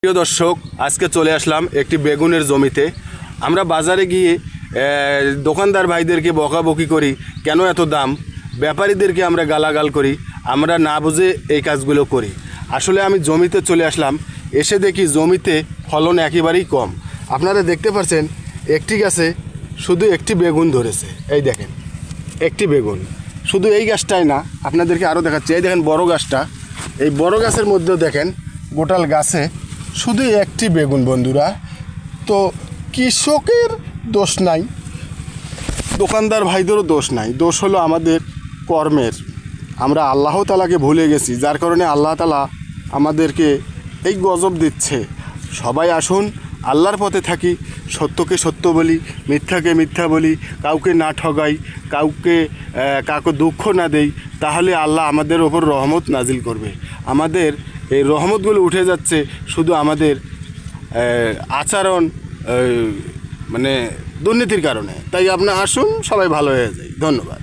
প্রিয় দর্শক, আজকে চলে আসলাম একটি বেগুনের জমিতে। আমরা বাজারে গিয়ে দোকানদার ভাইদেরকে বকাবকি করি, কেন এত দাম, ব্যাপারীদেরকে আমরা গালাগাল করি, আমরা না বুঝে এই কাজগুলো করি। আসলে আমি জমিতে চলে আসলাম, এসে দেখি জমিতে ফলন একেবারেই কম। আপনারা দেখতে পাচ্ছেন একটি গাছে শুধু একটি বেগুন ধরেছে। এই দেখেন একটি বেগুন, শুধু এই গাছটাই না, আপনাদেরকে আরও দেখাচ্ছি। এই দেখেন বড় গাছটা, এই বড় গাছের মধ্যেও দেখেন গোটাল গাছে শুধু একটি বেগুন। বন্ধুরা, তো কৃষকের দোষ নাই, দোকানদার ভাইদেরও দোষ নাই, দোষ হলো আমাদের কর্মের। আমরা আল্লাহ তাআলাকে ভুলে গেছি, যার কারণে আল্লাহ তাআলা আমাদেরকে এই গজব দিচ্ছে। সবাই আসুন আল্লাহর পথে থাকি, সত্যকে সত্য বলি, মিথ্যাকে মিথ্যা বলি, কাউকে না ঠগাই, কাউকে দুঃখ না দেই, তাহলে আল্লাহ আমাদের ওপর রহমত নাজিল করবে। আমাদের এই রহমতগুলো উঠে যাচ্ছে শুধু আমাদের আচরণ মানে দুর্নীতির কারণে। তাই আপনি আসুন, সবাই ভালো হয়ে যায়। ধন্যবাদ।